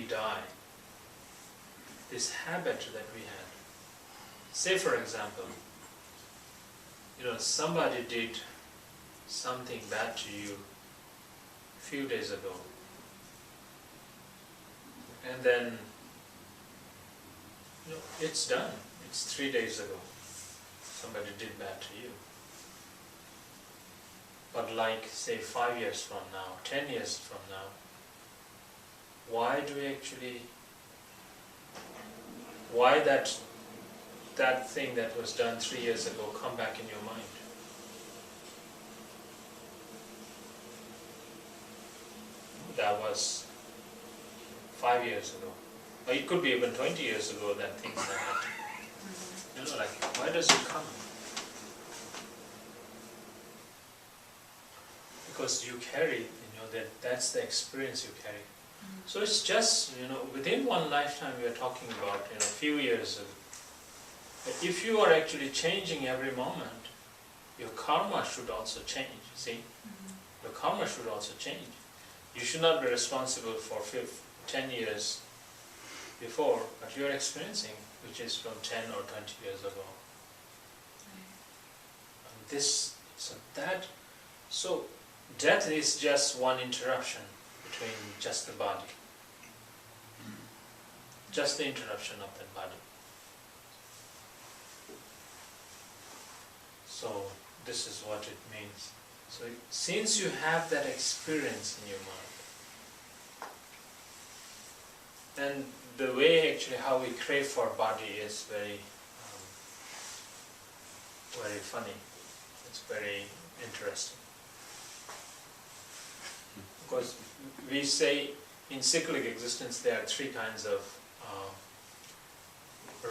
die, this habit that we had. Say for example, somebody did something bad to you a few days ago, and then it's done. It's 3 days ago. Somebody did bad to you. But like, say, 5 years from now, 10 years from now, why that thing that was done 3 years ago come back in your mind? That was 5 years ago. Or it could be even 20 years ago that things happened. Why does it come? Because you carry, that's the experience you carry. So it's just, within one lifetime we are talking about, a few years ago. But if you are actually changing every moment, your karma should also change, see? Your karma should also change. You should not be responsible for 10 years before, but you are experiencing, which is from 10 or 20 years ago. So death is just one interruption between just the body. Just the interruption of that body. So this is what it means. So since you have that experience in your mind, and the way actually how we crave for body is very funny. It's very interesting. Because we say in cyclic existence there are 3 kinds of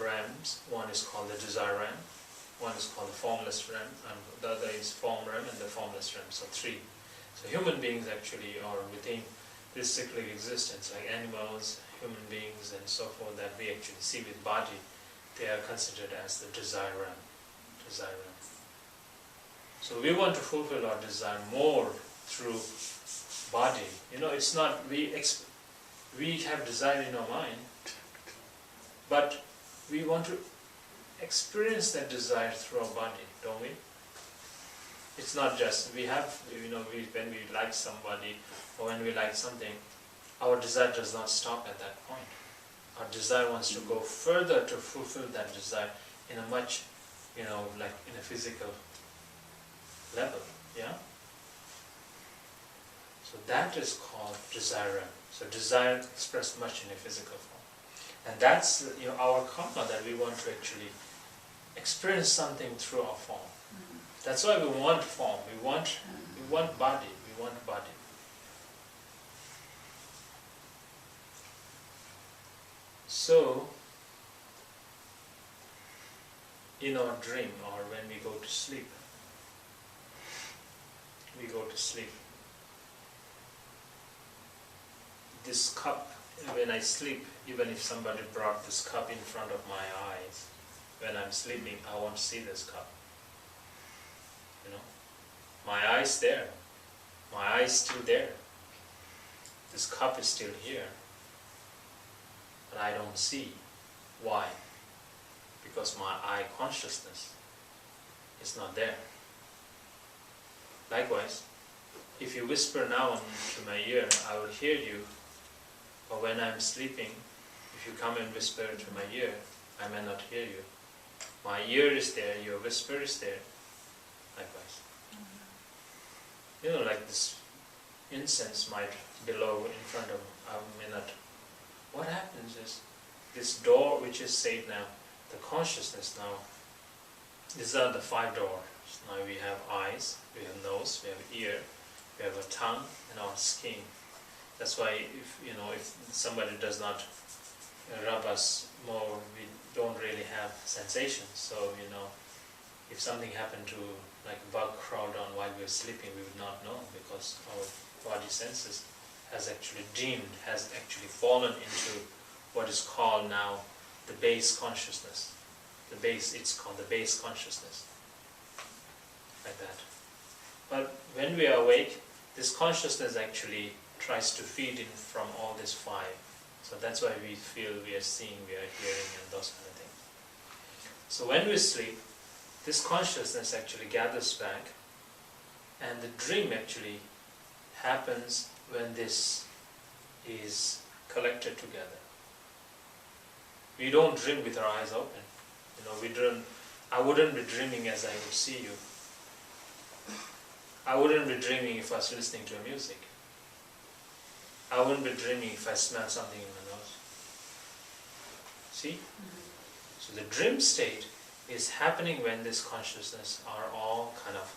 realms. One is called the desire realm, one is called the formless realm, and the other is form realm and the formless realm. So 3. So human beings actually are within this cyclic existence, like animals, human beings and so forth that we actually see with body, they are considered as the desire realm. So we want to fulfill our desire more through body. It's not, we have desire in our mind, but we want to experience that desire through our body, don't we? It's not just, we have, when we like somebody or when we like something, our desire does not stop at that point. Our desire wants to go further to fulfill that desire in a much, like in a physical level, yeah? So that is called desire. So desire expressed much in a physical form. And that's our karma, that we want to actually experience something through our form. That's why we want form, we want body, So, in our dream or when we go to sleep, this cup, when I sleep, even if somebody brought this cup in front of my eyes, when I'm sleeping, I won't see this cup. My eye's there. My eye's still there. This cup is still here. But I don't see. Why? Because my eye consciousness is not there. Likewise, if you whisper now into my ear, I will hear you. But when I'm sleeping, if you come and whisper into my ear, I may not hear you. My ear is there, your whisper is there. Likewise. Like this incense might blow in front of a minute. What happens is, this door which is said now, the consciousness now, these are the 5 doors. Now we have eyes, we have nose, we have ear, we have a tongue and our skin. That's why if somebody does not rub us more, we don't really have sensations. So if something happened to like a bug crawled on while we were sleeping, we would not know, because our body senses has actually fallen into what is called now the base consciousness. It's called the base consciousness. Like that. But when we are awake, this consciousness actually tries to feed in from all these 5 So that's why we feel we are seeing, we are hearing, and those kind of things. So when we sleep, this consciousness actually gathers back, and the dream actually happens when this is collected together. We don't dream with our eyes open. We dream. I wouldn't be dreaming as I would see you. I wouldn't be dreaming if I was listening to music. I wouldn't be dreaming if I smell something in my nose. See? So the dream state is happening when this consciousness are all kind of,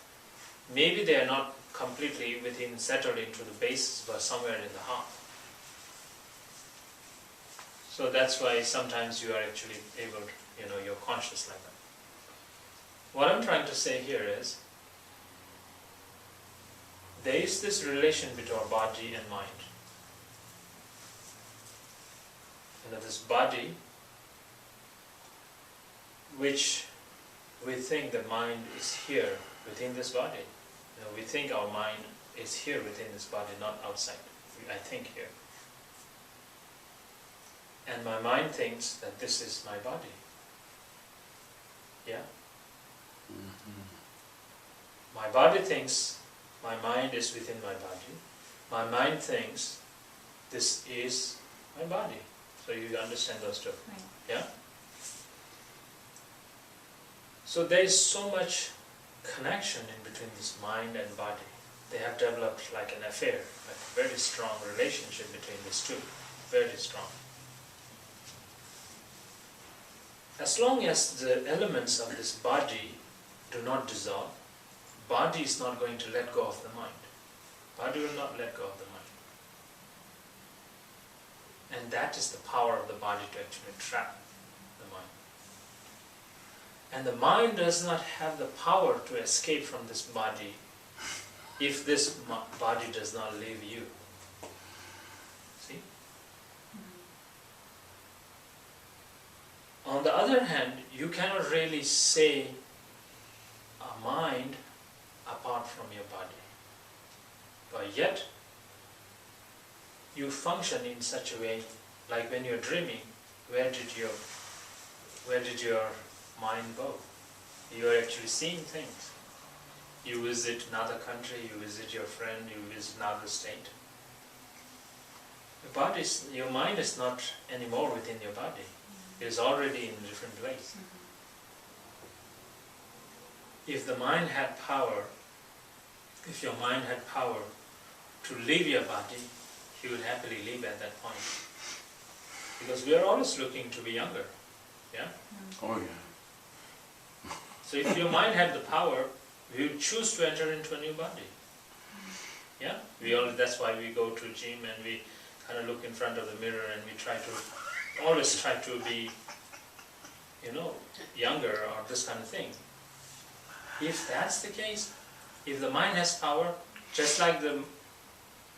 maybe they are not completely settled into the basis, but somewhere in the heart. So that's why sometimes you are actually able to, you're conscious like that. What I'm trying to say here is, there is this relation between our body and mind. This body, which we think the mind is here within this body. We think our mind is here within this body, not outside. I think here. And my mind thinks that this is my body. Yeah? My body thinks my mind is within my body. My mind thinks this is my body. So you understand those two. Right. Yeah? So there is so much connection in between this mind and body. They have developed like an affair, like a very strong relationship between these two. Very strong. As long as the elements of this body do not dissolve, body is not going to let go of the mind. Body will not let go of the mind. And that is the power of the body to actually trap the mind. And the mind does not have the power to escape from this body if this body does not leave you. See? On the other hand, you cannot really say a mind apart from your body. But yet, you function in such a way, like when you're dreaming, where did your mind go? You are actually seeing things. You visit another country, you visit your friend, you visit another state. Your mind is not anymore within your body. It is already in a different place. If the mind had power, if your mind had power to leave your body, you would happily leave at that point. Because we are always looking to be younger. Yeah? Oh yeah. So if your mind had the power, we would choose to enter into a new body. Yeah? That's why we go to gym and we kind of look in front of the mirror and we always try to be, younger or this kind of thing. If that's the case, if the mind has power, just like the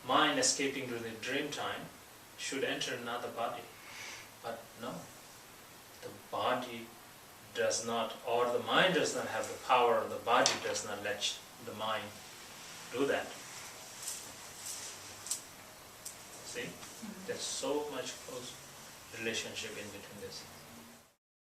mind escaping to the dream time should enter another body. But no, the body does not, or the mind does not have the power, or the body does not let the mind do that. See? There's so much close relationship in between this.